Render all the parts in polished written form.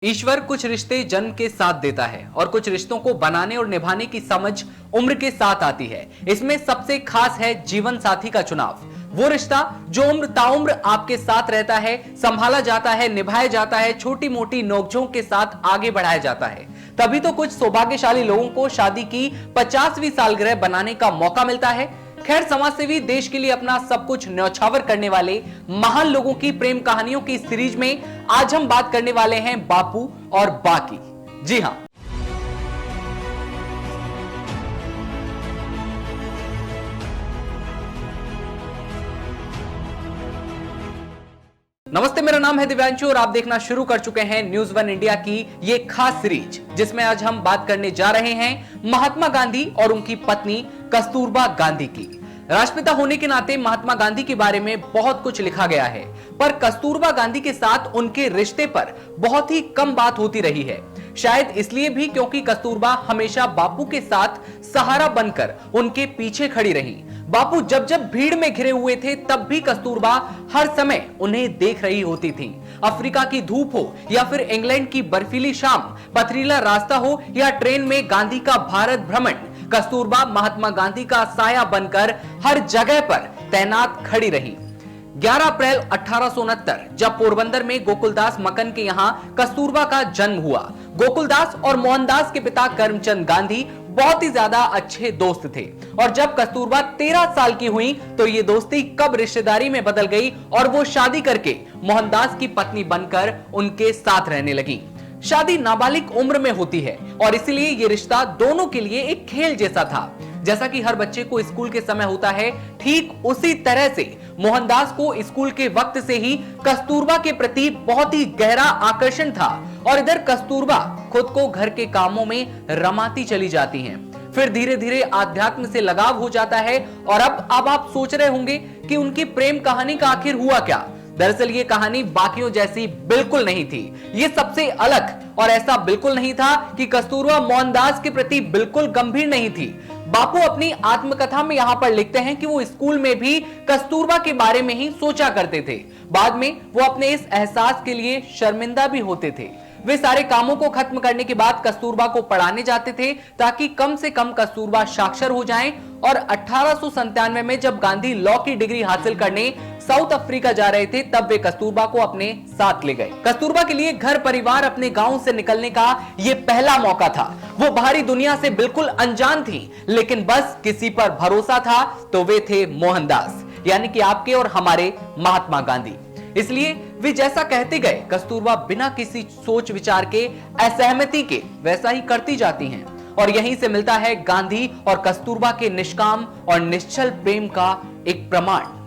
ईश्वर कुछ रिश्ते जन्म के साथ देता है और कुछ रिश्तों को बनाने और निभाने की समझ उम्र के साथ आती है। इसमें सबसे खास है जीवन साथी का चुनाव। वो रिश्ता जो उम्र ताउम्र आपके साथ रहता है, संभाला जाता है, निभाया जाता है, छोटी मोटी नोकझोंक के साथ आगे बढ़ाया जाता है। तभी तो कुछ सौभाग्यशाली लोगों को शादी की 50वीं सालगिरह बनाने का मौका मिलता है। खैर, समाज सेवी देश के लिए अपना सब कुछ न्यौछावर करने वाले महान लोगों की प्रेम कहानियों की सीरीज में आज हम बात करने वाले हैं बापू और बा की। जी हां, नमस्ते, मेरा नाम है दिव्यांशु और आप देखना शुरू कर चुके हैं न्यूज वन इंडिया की ये खास सीरीज, जिसमें आज हम बात करने जा रहे हैं महात्मा गांधी और उनकी पत्नी कस्तूरबा गांधी की। राष्ट्रपिता होने के नाते महात्मा गांधी के बारे में बहुत कुछ लिखा गया है, पर कस्तूरबा गांधी के साथ उनके रिश्ते पर बहुत ही कम बात होती रही है। शायद इसलिए भी क्योंकि कस्तूरबा हमेशा बापू के साथ सहारा बनकर उनके पीछे खड़ी रही। बापू जब जब भीड़ में घिरे हुए थे, तब भी कस्तूरबा हर समय उन्हें देख रही होती थी। अफ्रीका की धूप हो या फिर इंग्लैंड की बर्फीली शाम, पथरीला रास्ता हो या ट्रेन में गांधी का भारत भ्रमण, कस्तूरबा महात्मा गांधी का साया बनकर हर जगह पर तैनात खड़ी रही। 11 अप्रैल 1869 जब पोरबंदर में गोकुलदास मकन के यहां कस्तूरबा का जन्म हुआ। गोकुलदास और मोहनदास के पिता करमचंद गांधी बहुत ही ज्यादा अच्छे दोस्त थे और जब कस्तूरबा 13 साल की हुई तो ये दोस्ती कब रिश्तेदारी में बदल गई और वो शादी करके मोहनदास की पत्नी बनकर उनके साथ रहने लगी। शादी नाबालिग उम्र में होती है और इसलिए ये रिश्ता दोनों के लिए एक खेल जैसा था। जैसा कि हर बच्चे को स्कूल के समय होता है, ठीक उसी तरह से मोहनदास को स्कूल के वक्त से ही कस्तूरबा के प्रति बहुत ही गहरा आकर्षण था और इधर कस्तूरबा खुद को घर के कामों में रमाती चली जाती हैं। फिर धीरे धीरे आध्यात्म से लगाव हो जाता है और अब आप सोच रहे होंगे कि उनकी प्रेम कहानी का आखिर हुआ क्या। दरअसल ये कहानी बाकियों जैसी बिल्कुल नहीं थी। ये सबसे अलग और ऐसा बिल्कुल नहीं था कि कस्तूरबा मोहनदास के प्रति बिल्कुल गंभीर नहीं थी। बापू अपनी आत्मकथा में यहां पर लिखते हैं कि वो स्कूल में भी कस्तूरबा के बारे में ही सोचा करते थे। बाद में वो अपने इस एहसास के लिए शर्मिंदा भी होते थे। वे सारे कामों को खत्म करने के बाद कस्तूरबा को पढ़ाने जाते थे ताकि कम से कम कस्तूरबा साक्षर हो जाएं और 1897 में जब गांधी लॉ की डिग्री हासिल करने साउथ अफ्रीका जा रहे थे, तब वे कस्तूरबा को अपने साथ ले गए। कस्तूरबा के लिए घर परिवार, अपने गांव से निकलने का ये पहला मौका था। वो बाहरी दुनिया से बिल्कुल अनजान थी, लेकिन बस किसी पर भरोसा था तो वे थे मोहनदास, यानी कि आपके और हमारे महात्मा गांधी। इसलिए वे जैसा कहते गए, कस्तूरबा बिना किसी सोच विचार के, असहमति के वैसा ही करती जाती हैं और यहीं से मिलता है गांधी और कस्तूरबा के निष्काम और निश्चल प्रेम का एक प्रमाण।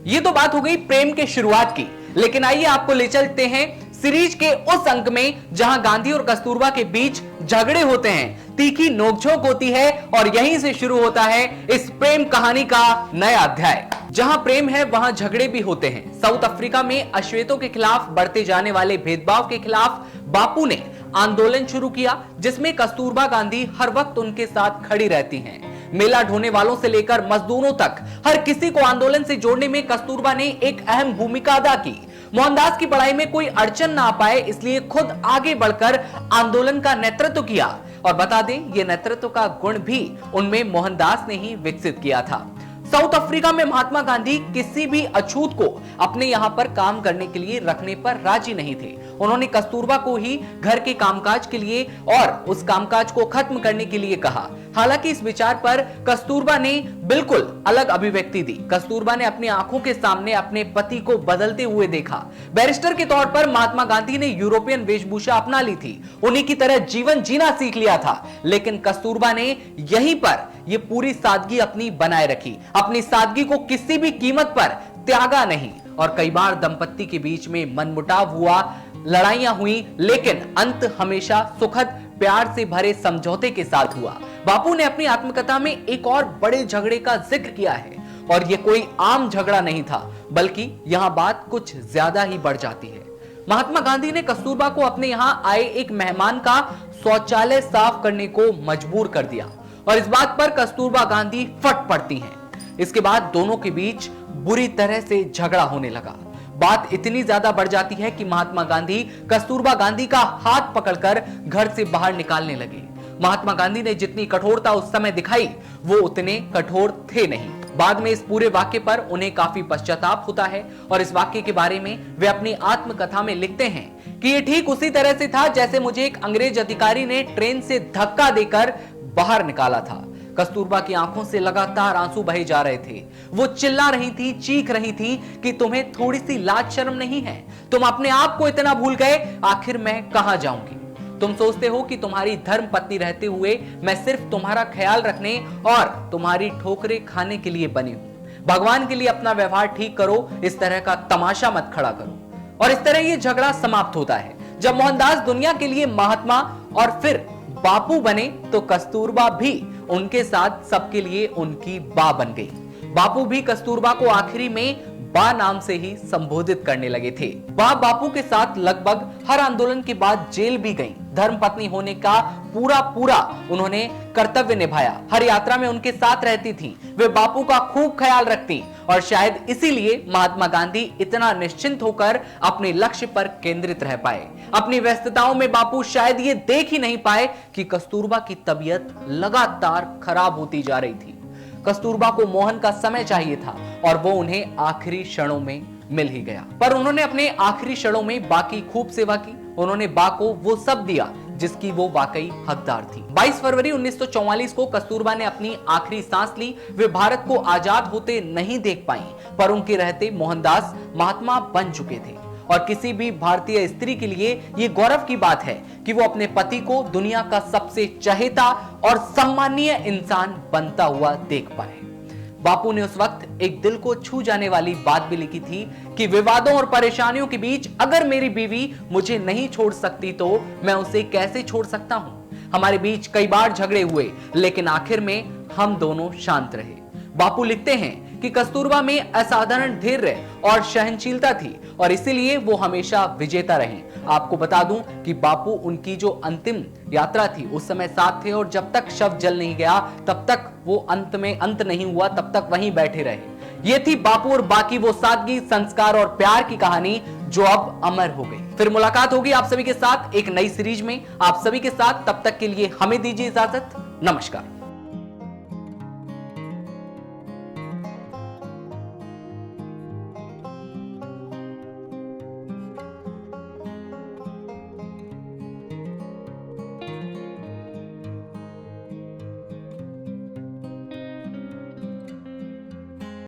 ये तो बात हो गई प्रेम के शुरुआत की, लेकिन आइए आपको ले चलते हैं सीरीज के उस अंक में जहां गांधी और कस्तूरबा के बीच झगड़े होते हैं, तीखी नोकझोंक होती है और यहीं से शुरू होता है इस प्रेम कहानी का नया अध्याय। जहां प्रेम है वहां झगड़े भी होते हैं। साउथ अफ्रीका में अश्वेतों के खिलाफ बढ़ते जाने वाले भेदभाव के खिलाफ बापू ने आंदोलन शुरू किया, जिसमें कस्तूरबा गांधी हर वक्त उनके साथ खड़ी रहती हैं। मेला ढोने वालों से लेकर मजदूरों तक हर किसी को आंदोलन से जोड़ने में कस्तूरबा ने एक अहम भूमिका अदा की। मोहनदास की पढ़ाई में कोई अड़चन ना आ पाए, इसलिए खुद आगे बढ़कर आंदोलन का नेतृत्व किया और बता दें, ये नेतृत्व का गुण भी उनमें मोहनदास ने ही विकसित किया था। साउथ अफ्रीका में महात्मा गांधी किसी भी अछूत को अपने यहां पर काम करने के लिए रखने पर राजी नहीं थे। उन्होंने कस्तूरबा को ही घर के कामकाज के लिए और उस कामकाज को खत्म करने के लिए कहा। हालांकि इस विचार पर कस्तूरबा ने बिल्कुल अलग अभिव्यक्ति दी। कस्तूरबा ने अपनी आंखों के सामने अपने पति को बदलते हुए देखा। बैरिस्टर के तौर पर महात्मा गांधी ने यूरोपियन वेशभूषा अपना ली थी, उन्हीं की तरह जीवन जीना सीख लिया था, लेकिन कस्तूरबा ने यहीं पर ये पूरी सादगी अपनी बनाए रखी। अपनी सादगी को किसी भी कीमत पर त्यागा नहीं और कई बार दंपत्ति के बीच में मनमुटाव हुआ, लड़ाइयां हुई, लेकिन अंत हमेशा सुखद प्यार से भरे समझौते के साथ हुआ। बापू ने अपनी आत्मकथा में एक और बड़े झगड़े का जिक्र किया है और यह कोई आम झगड़ा नहीं था, बल्कि यहां बात कुछ ज्यादा ही बढ़ जाती है। महात्मा गांधी ने कस्तूरबा को अपने यहां आए एक मेहमान का शौचालय साफ करने को मजबूर कर दिया और इस बात पर कस्तूरबा गांधी फट पड़ती हैं। इसके बाद दोनों के बीच बुरी तरह से झगड़ा होने लगा। बात इतनी ज्यादा बढ़ जाती है कि महात्मा गांधी कस्तूरबा गांधी का हाथ पकड़कर घर से बाहर निकालने लगे। महात्मा गांधी ने जितनी कठोरता उस समय दिखाई वो उतने कठोर थे नहीं। बाद में इस पूरे वाक्य पर उन्हें काफी पश्चाताप होता है और इस वाक्य के बारे में वे अपनी आत्मकथा में लिखते हैं कि ये ठीक उसी तरह से था जैसे मुझे एक अंग्रेज अधिकारी ने ट्रेन से धक्का देकर बाहर निकाला था। कस्तूरबा की आंखों से लगातार आंसू बहे जा रहे थे। वो चिल्ला रही थी, चीख रही थी कि तुम्हें थोड़ी सी लाज शर्म नहीं है? तुम अपने आप को इतना भूल गए, आखिर मैं कहां जाऊंगी? तुम सोचते हो कि तुम्हारी धर्म पत्नी रहते हुए मैं सिर्फ तुम्हारा ख्याल रखने और तुम्हारी ठोकरें खाने के लिए बनी हूं। भगवान के लिए अपना व्यवहार ठीक करो, इस तरह का तमाशा मत खड़ा करो। और इस तरह ये झगड़ा समाप्त होता है। जब मोहनदास दुनिया के लिए महात्मा और फिर बापू बने तो कस्तूरबा भी उनके साथ सबके लिए उनकी बा बन गई। बापू भी कस्तूरबा को आखिरी में बा नाम से ही संबोधित करने लगे थे। बा बापू के साथ लगभग हर आंदोलन के बाद जेल भी गईं। धर्मपत्नी होने का पूरा उन्होंने कर्तव्य निभाया। हर यात्रा में उनके साथ रहती थी। वे बापू का खूब ख्याल रखती और शायद इसीलिए महात्मा गांधी इतना निश्चिंत होकर अपने लक्ष्य पर केंद्रित रह पाए। अपनी व्यस्तताओं में बापू शायद ये देख ही नहीं पाए कि कस्तूरबा की तबीयत लगातार खराब होती जा रही थी। कस्तूरबा को मोहन का समय चाहिए था और वो उन्हें आखिरी क्षणों में मिल ही गया। पर उन्होंने अपने आखिरी क्षणों में बा की खूब सेवा की। उन्होंने बा को वो सब दिया जिसकी वो वाकई हकदार थी। 22 फरवरी 1944 को कस्तूरबा ने अपनी आखिरी सांस ली। वे भारत को आजाद होते नहीं देख पाई, पर उनके रहते मोहनदास महात्मा बन चुके थे। और किसी भी भारतीय स्त्री के लिए यह गौरव की बात है कि वो अपने पति को दुनिया का सबसे चहेता और सम्मानीय इंसान बनता हुआ देख पाए। बापू ने उस वक्त एक दिल को छू जाने वाली बात भी लिखी थी कि विवादों और परेशानियों के बीच अगर मेरी बीवी मुझे नहीं छोड़ सकती तो मैं उसे कैसे छोड़ सकता हूं। हमारे बीच कई बार झगड़े हुए, लेकिन आखिर में हम दोनों शांत रहे। बापू लिखते हैं कि कस्तूरबा में असाधारण धैर्य और सहनशीलता थी और इसीलिए वो हमेशा विजेता रहे। आपको बता दूं कि बापू उनकी जो अंतिम यात्रा थी उस समय साथ थे और जब तक शव जल नहीं गया तब तक वो अंत नहीं हुआ, तब तक वहीं बैठे रहे। ये थी बापू और बाकी वो सादगी, संस्कार और प्यार की कहानी जो अब अमर हो गई। फिर मुलाकात होगी आप सभी के साथ एक नई सीरीज में, आप सभी के साथ। तब तक के लिए हमें दीजिए इजाजत। नमस्कार।